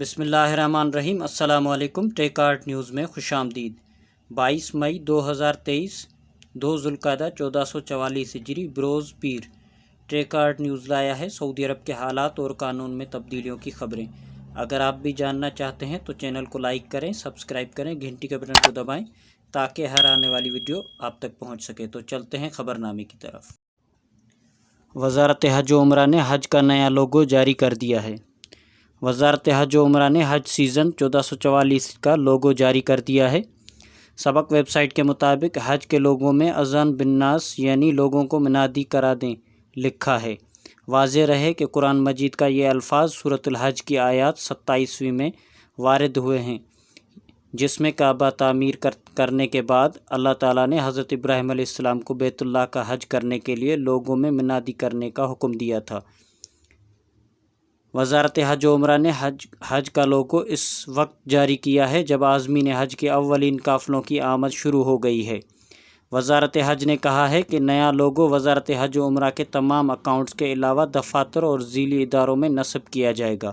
بسم اللہ الرحمن الرحیم۔ السلام علیکم۔ ٹیک آرٹ نیوز میں خوش آمدید۔ 22 مئی 2023 2 ذوالقعدہ 1444 ہجری بروز پیر۔ ٹیک آرٹ نیوز لایا ہے سعودی عرب کے حالات اور قانون میں تبدیلیوں کی خبریں۔ اگر آپ بھی جاننا چاہتے ہیں تو چینل کو لائک کریں، سبسکرائب کریں، گھنٹی کے بٹن کو دبائیں تاکہ ہر آنے والی ویڈیو آپ تک پہنچ سکے۔ تو چلتے ہیں خبر نامے کی طرف۔ وزارت حج و عمرہ نے حج کا نیا لوگو جاری کر دیا ہے۔ وزارت حج و عمرہ نے حج سیزن 1444 کا لوگو جاری کر دیا ہے۔ سبق ویب سائٹ کے مطابق حج کے لوگوں میں اذان بالناس یعنی لوگوں کو منادی کرا دیں لکھا ہے۔ واضح رہے کہ قرآن مجید کا یہ الفاظ سورۃ الحج کی آیات 27ویں میں وارد ہوئے ہیں، جس میں کعبہ تعمیر کرنے کے بعد اللہ تعالیٰ نے حضرت ابراہیم علیہ السلام کو بیت اللہ کا حج کرنے کے لیے لوگوں میں منادی کرنے کا حکم دیا تھا۔ وزارت حج و عمرہ نے حج کا لوگو اس وقت جاری کیا ہے جب عازمین حج کے اولین قافلوں کی آمد شروع ہو گئی ہے۔ وزارت حج نے کہا ہے کہ نیا لوگو وزارت حج و عمرہ کے تمام اکاؤنٹس کے علاوہ دفاتر اور ذیلی اداروں میں نصب کیا جائے گا۔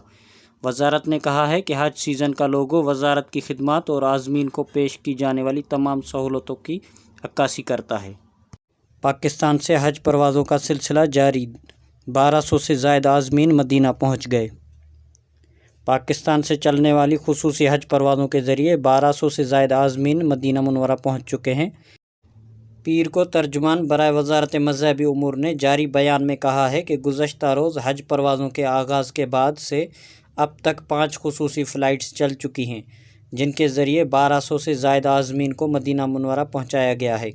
وزارت نے کہا ہے کہ حج سیزن کا لوگو وزارت کی خدمات اور عازمین کو پیش کی جانے والی تمام سہولتوں کی عکاسی کرتا ہے۔ پاکستان سے حج پروازوں کا سلسلہ جاری، 1200 سے زائد عازمین مدینہ پہنچ گئے۔ پاکستان سے چلنے والی خصوصی حج پروازوں کے ذریعے 1200 سے زائد عازمین مدینہ منورہ پہنچ چکے ہیں۔ پیر کو ترجمان برائے وزارت مذہبی امور نے جاری بیان میں کہا ہے کہ گزشتہ روز حج پروازوں کے آغاز کے بعد سے اب تک 5 خصوصی فلائٹس چل چکی ہیں، جن کے ذریعے 1200 سے زائد عازمین کو مدینہ منورہ پہنچایا گیا ہے۔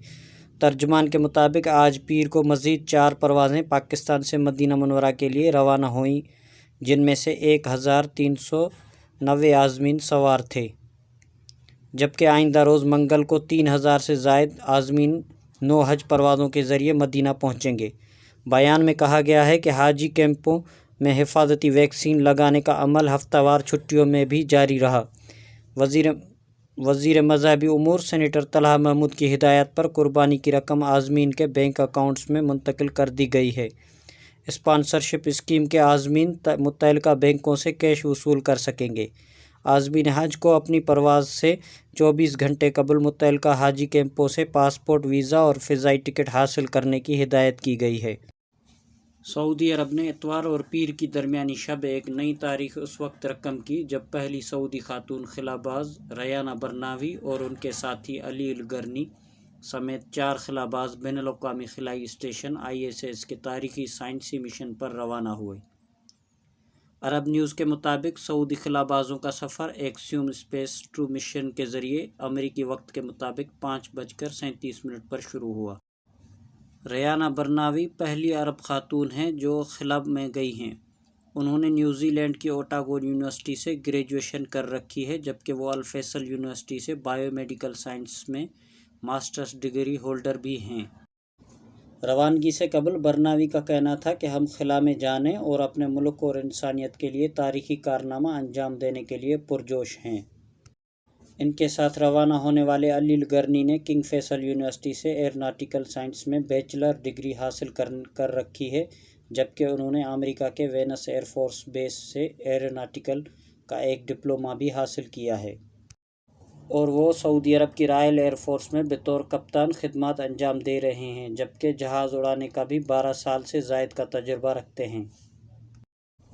ترجمان کے مطابق آج پیر کو مزید 4 پروازیں پاکستان سے مدینہ منورہ کے لیے روانہ ہوئیں، جن میں سے 1390 عازمین سوار تھے، جبکہ آئندہ روز منگل کو 3000 سے زائد عازمین 9 حج پروازوں کے ذریعے مدینہ پہنچیں گے۔ بیان میں کہا گیا ہے کہ حاجی کیمپوں میں حفاظتی ویکسین لگانے کا عمل ہفتہ وار چھٹیوں میں بھی جاری رہا۔ وزیر مذہبی امور سینیٹر طلحہ محمود کی ہدایت پر قربانی کی رقم عازمین کے بینک اکاؤنٹس میں منتقل کر دی گئی ہے۔ اسپانسرشپ اسکیم کے عازمین متعلقہ بینکوں سے کیش وصول کر سکیں گے۔ عازمین حج کو اپنی پرواز سے 24 گھنٹے قبل متعلقہ حاجی کیمپوں سے پاسپورٹ، ویزا اور فضائی ٹکٹ حاصل کرنے کی ہدایت کی گئی ہے۔ سعودی عرب نے اتوار اور پیر کی درمیانی شب ایک نئی تاریخ اس وقت رقم کی جب پہلی سعودی خاتون خلا باز ریانہ برناوی اور ان کے ساتھی علی الگرنی سمیت 4 خلا باز بین الاقوامی خلائی اسٹیشن ISS کے تاریخی سائنسی مشن پر روانہ ہوئے۔ عرب نیوز کے مطابق سعودی خلا بازوں کا سفر ایکسیوم اسپیس 2 مشن کے ذریعے امریکی وقت کے مطابق 5:37 پر شروع ہوا۔ ریانہ برناوی پہلی عرب خاتون ہیں جو خلا میں گئی ہیں۔ انہوں نے نیوزی لینڈ کی اوٹاگو یونیورسٹی سے گریجویشن کر رکھی ہے، جبکہ وہ الفیصل یونیورسٹی سے بائیو میڈیکل سائنس میں ماسٹرز ڈگری ہولڈر بھی ہیں۔ روانگی سے قبل برناوی کا کہنا تھا کہ ہم خلا میں جانے اور اپنے ملک اور انسانیت کے لیے تاریخی کارنامہ انجام دینے کے لیے پرجوش ہیں۔ ان کے ساتھ روانہ ہونے والے علی الگرنی نے کنگ فیصل یونیورسٹی سے ایئروناٹیکل سائنس میں بیچلر ڈگری حاصل کر رکھی ہے، جبکہ انہوں نے امریکہ کے وینس ایئر فورس بیس سے ایئروناٹیکل کا ایک ڈپلومہ بھی حاصل کیا ہے، اور وہ سعودی عرب کی رائل ایئر فورس میں بطور کپتان خدمات انجام دے رہے ہیں، جبکہ جہاز اڑانے کا بھی 12 سال سے زائد کا تجربہ رکھتے ہیں۔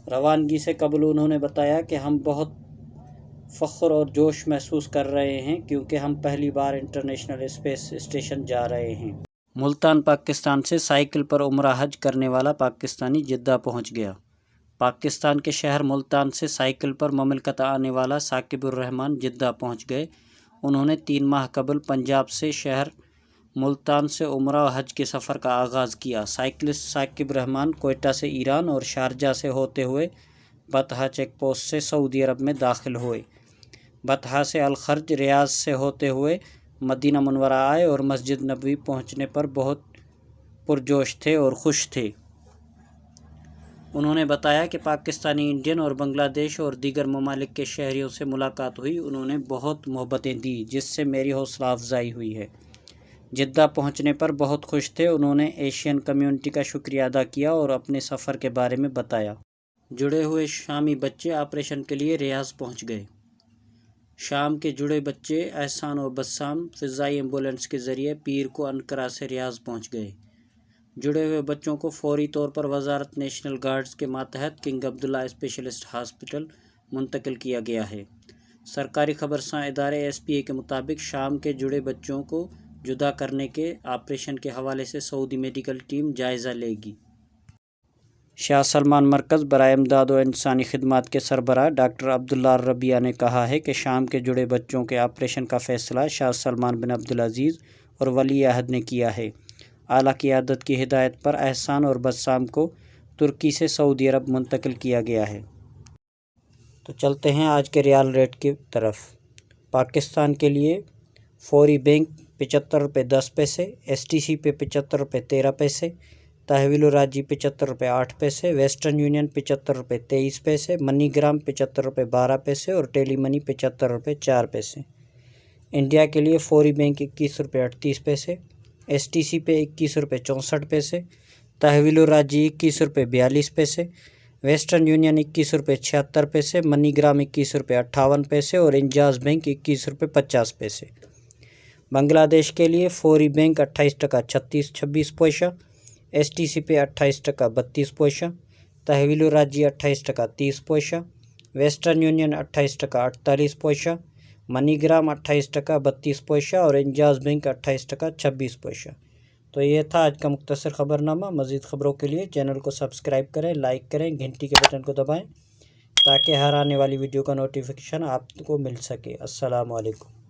روانگی سے قبل انہوں نے بتایا کہ ہم بہت فخر اور جوش محسوس کر رہے ہیں کیونکہ ہم پہلی بار انٹرنیشنل اسپیس اسٹیشن جا رہے ہیں۔ ملتان پاکستان سے سائیکل پر عمرہ حج کرنے والا پاکستانی جدہ پہنچ گیا۔ پاکستان کے شہر ملتان سے سائیکل پر مملکت آنے والا ثاقب الرحمان جدہ پہنچ گئے۔ انہوں نے 3 ماہ قبل پنجاب سے شہر ملتان سے عمرہ و حج کے سفر کا آغاز کیا۔ سائیکلسٹ ثاقب الرحمان کوئٹہ سے ایران اور شارجہ سے ہوتے ہوئے بطحہ چیک پوسٹ سے سعودی عرب میں داخل ہوئے۔ بطحہ سے الخرج ریاض سے ہوتے ہوئے مدینہ منورہ آئے اور مسجد نبوی پہنچنے پر بہت پرجوش تھے اور خوش تھے۔ انہوں نے بتایا کہ پاکستانی، انڈین اور بنگلہ دیش اور دیگر ممالک کے شہریوں سے ملاقات ہوئی۔ انہوں نے بہت محبتیں دیں جس سے میری حوصلہ افزائی ہوئی ہے۔ جدہ پہنچنے پر بہت خوش تھے۔ انہوں نے ایشین کمیونٹی کا شکریہ ادا کیا اور اپنے سفر کے بارے میں بتایا۔ جڑے ہوئے شامی بچے آپریشن کے لیے ریاض پہنچ گئے۔ شام کے جڑے بچے احسان اور بسام فضائی ایمبولینس کے ذریعے پیر کو انقرہ سے ریاض پہنچ گئے۔ جڑے ہوئے بچوں کو فوری طور پر وزارت نیشنل گارڈز کے ماتحت کنگ عبداللہ اسپیشلسٹ ہاسپٹل منتقل کیا گیا ہے۔ سرکاری خبرساں ادارے ایس پی اے کے مطابق شام کے جڑے بچوں کو جدا کرنے کے آپریشن کے حوالے سے سعودی میڈیکل ٹیم جائزہ لے گی۔ شاہ سلمان مرکز برائے امداد و انسانی خدمات کے سربراہ ڈاکٹر عبداللہ الربیہ نے کہا ہے کہ شام کے جڑے بچوں کے آپریشن کا فیصلہ شاہ سلمان بن عبدالعزیز اور ولی عہد نے کیا ہے۔ اعلیٰ قیادت کی ہدایت پر احسان اور بسام کو ترکی سے سعودی عرب منتقل کیا گیا ہے۔ تو چلتے ہیں آج کے ریال ریٹ کی طرف۔ پاکستان کے لیے فوری بینک 75 روپے 10 پیسے، ایس ٹی سی پہ 75 روپے 13 پیسے، تحویل راجی 75 روپے 8 پیسے، ویسٹرن یونین 75 روپے 23 پیسے، منی گرام 75 روپے 12 پیسے اور ٹیلی منی 75 روپے 4 پیسے۔ انڈیا کے لیے فوری بینک 21 روپے 38 پیسے، ایس ٹی سی پہ 21 روپے 64 پیسے، تحویل راجی 21 روپے 42 پیسے، ویسٹرن یونین 21 روپے 76 پیسے، منی گرام 21 روپے 58 پیسے اور انجاز بینک 21 روپے 50 پیسے۔ بنگلہ دیش کے لیے فوری بینک 28 ٹکا 36 پیسہ، ایس ٹی سی پہ 28 ٹکا 32 پیسہ، تحویل راجی 28 ٹکا 30 پیسہ، ویسٹرن یونین 28 ٹکا 48 پیسہ، منی گرام 28 ٹکا 32 پیسہ اور انجاز بینک 28 ٹکا 26 پیسہ۔ تو یہ تھا آج کا مختصر خبر نامہ۔ مزید خبروں کے لیے چینل کو سبسکرائب کریں، لائک کریں، گھنٹی کے بٹن کو دبائیں تاکہ ہر آنے والی ویڈیو کا نوٹیفیکیشن آپ کو مل سکے۔ السلام علیکم۔